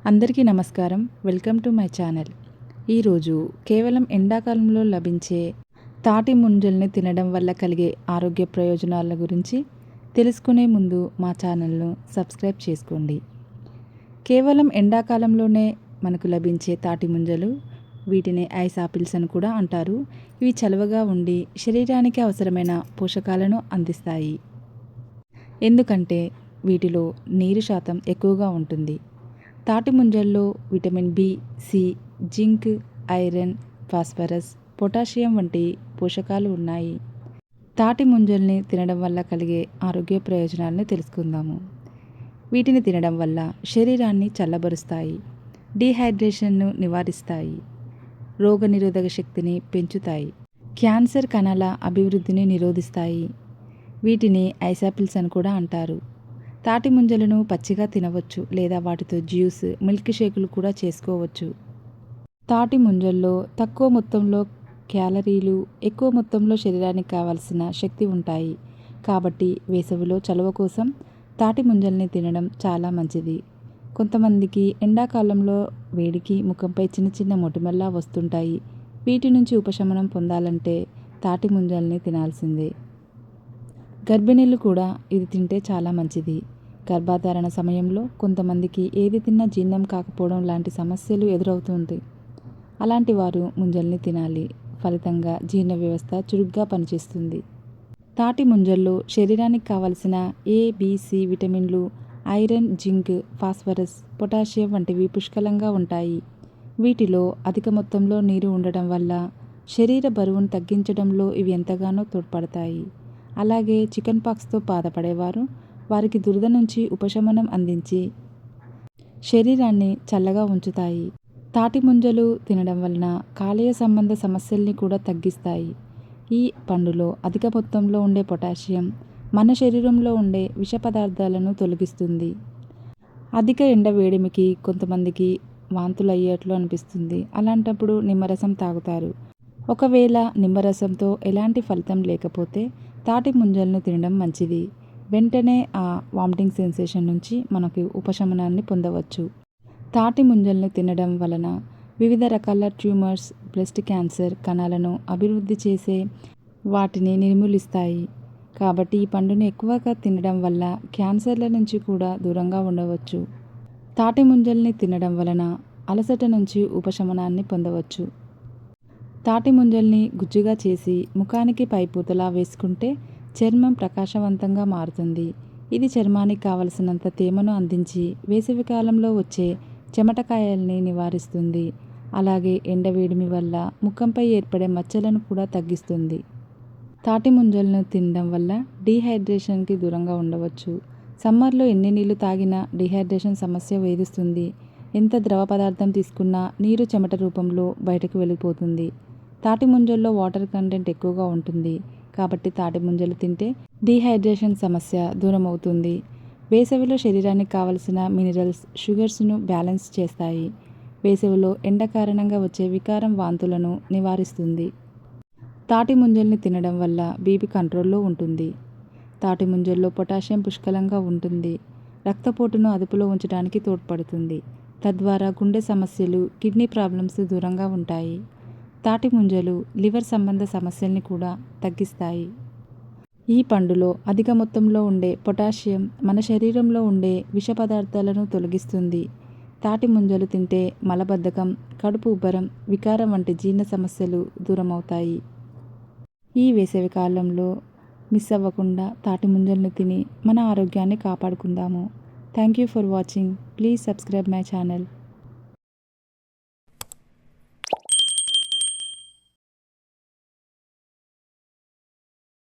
అందరికీ నమస్కారం. Welcome to my channel. ఈరోజు కేవలం ఎండాకాలంలో లభించే తాటి ముంజల్ని తినడం వల్ల కలిగే ఆరోగ్య ప్రయోజనాల గురించి తెలుసుకునే ముందు మా ఛానల్ను సబ్స్క్రైబ్ చేసుకోండి. కేవలం ఎండాకాలంలోనే మనకు లభించే తాటి ముంజలు, వీటిని ఐస్ ఆపిల్స్ అని కూడా అంటారు. ఇవి చలువగా ఉండి శరీరానికి అవసరమైన పోషకాలను అందిస్తాయి. ఎందుకంటే వీటిలో నీరు శాతం ఎక్కువగా ఉంటుంది. తాటి ముంజల్లో vitamin B, C, zinc, iron, phosphorus, potassium వంటి పోషకాలు ఉన్నాయి. తాటి ముంజల్ని తినడం వల్ల కలిగే ఆరోగ్య ప్రయోజనాలను తెలుసుకుందాము. వీటిని తినడం వల్ల శరీరాన్ని చల్లబరుస్తాయి, డీహైడ్రేషన్ను నివారిస్తాయి, రోగనిరోధక శక్తిని పెంచుతాయి, క్యాన్సర్ కణాల అభివృద్ధిని నిరోధిస్తాయి. వీటిని ఐసాపిల్స్ అని కూడా అంటారు. తాటి ముంజలను పచ్చిగా తినవచ్చు లేదా వాటితో జ్యూస్, మిల్క్ షేకులు కూడా చేసుకోవచ్చు. తాటి ముంజల్లో తక్కువ మొత్తంలో క్యాలరీలు, ఎక్కువ మొత్తంలో శరీరానికి కావాల్సిన శక్తి ఉంటాయి. కాబట్టి వేసవిలో చలువ కోసం తాటి ముంజల్ని తినడం చాలా మంచిది. కొంతమందికి ఎండాకాలంలో వేడికి ముఖంపై చిన్న చిన్న మొటిమల్లా వస్తుంటాయి. వీటి నుంచి ఉపశమనం పొందాలంటే తాటి ముంజల్ని తినాల్సిందే. గర్భిణీలు కూడా ఇది తింటే చాలా మంచిది. గర్భధారణ సమయంలో కొంతమందికి ఏది తిన్నా జీర్ణం కాకపోవడం లాంటి సమస్యలు ఎదురవుతుంది. అలాంటి వారు ముంజల్ని తినాలి. ఫలితంగా జీర్ణ వ్యవస్థ చురుగ్గా పనిచేస్తుంది. తాటి ముంజల్లో శరీరానికి కావలసిన ఏ, బి, సి విటమిన్లు, ఐరన్, జింక్, ఫాస్ఫరస్, పొటాషియం వంటివి పుష్కలంగా ఉంటాయి. వీటిలో అధిక మొత్తంలో నీరు ఉండడం వల్ల శరీర బరువును తగ్గించడంలో ఇవి ఎంతగానో తోడ్పడతాయి. అలాగే చికెన్ పాక్స్తో బాధపడేవారు వారికి దురద నుంచి ఉపశమనం అందించి శరీరాన్ని చల్లగా ఉంచుతాయి. తాటి ముంజలు తినడం వలన కాలేయ సంబంధ సమస్యల్ని కూడా తగ్గిస్తాయి. ఈ పండులో అధిక మొత్తంలో ఉండే పొటాషియం మన శరీరంలో ఉండే విష పదార్థాలను తొలగిస్తుంది. అధిక ఎండ వేడిమికి కొంతమందికి వాంతులు అయ్యేట్లు అనిపిస్తుంది. అలాంటప్పుడు నిమ్మరసం తాగుతారు. ఒకవేళ నిమ్మరసంతో ఎలాంటి ఫలితం లేకపోతే తాటి ముంజలను తినడం మంచిది. వెంటనే ఆ వామిటింగ్ సెన్సేషన్ నుంచి మనకు ఉపశమనాన్ని పొందవచ్చు. తాటి ముంజల్ని తినడం వలన వివిధ రకాల ట్యూమర్స్, బ్రెస్ట్ క్యాన్సర్ కణాలను అభివృద్ధి చేసే వాటిని నిర్మూలిస్తాయి. కాబట్టి ఈ పండుని ఎక్కువగా తినడం వల్ల క్యాన్సర్ల నుంచి కూడా దూరంగా ఉండవచ్చు. తాటి ముంజల్ని తినడం వలన అలసట నుంచి ఉపశమనాన్ని పొందవచ్చు. తాటి ముంజల్ని గుజ్జుగా చేసి ముఖానికి పైపూతలా వేసుకుంటే చర్మం ప్రకాశవంతంగా మారుతుంది. ఇది చర్మానికి కావలసినంత తేమను అందించి వేసవికాలంలో వచ్చే చెమటకాయల్ని నివారిస్తుంది. అలాగే ఎండవేడిమి వల్ల ముఖంపై ఏర్పడే మచ్చలను కూడా తగ్గిస్తుంది. తాటి ముంజలను తినడం వల్ల డీహైడ్రేషన్కి దూరంగా ఉండవచ్చు. సమ్మర్లో ఎన్ని నీళ్లు తాగినా డీహైడ్రేషన్ సమస్య వేధిస్తుంది. ఎంత ద్రవ పదార్థం తీసుకున్నా నీరు చెమట రూపంలో బయటకు వెళ్ళిపోతుంది. తాటి ముంజల్లో వాటర్ కంటెంట్ ఎక్కువగా ఉంటుంది. కాబట్టి తాటి ముంజలు తింటే డీహైడ్రేషన్ సమస్య దూరం అవుతుంది. వేసవిలో శరీరానికి కావలసిన మినరల్స్, షుగర్స్ను బ్యాలెన్స్ చేస్తాయి. వేసవిలో ఎండ కారణంగా వచ్చే వికారం, వాంతులను నివారిస్తుంది. తాటి ముంజల్ని తినడం వల్ల బీపీ కంట్రోల్లో ఉంటుంది. తాటి ముంజల్లో పొటాషియం పుష్కలంగా ఉంటుంది. రక్తపోటును అదుపులో ఉంచడానికి తోడ్పడుతుంది. తద్వారా గుండె సమస్యలు, కిడ్నీ ప్రాబ్లమ్స్ దూరంగా ఉంటాయి. తాటి ముంజలు లివర్ సంబంధ సమస్యల్ని కూడా తగ్గిస్తాయి. ఈ పండులో అధిక మొత్తంలో ఉండే పొటాషియం మన శరీరంలో ఉండే విష పదార్థాలను తొలగిస్తుంది. తాటి ముంజలు తింటే మలబద్ధకం, కడుపు ఉబ్బరం, వికారం వంటి జీర్ణ సమస్యలు దూరమవుతాయి. ఈ వేసవి కాలంలో మిస్ అవ్వకుండా తాటి ముంజలను తిని మన ఆరోగ్యాన్ని కాపాడుకుందాము. Thank you for watching. Please subscribe my channel.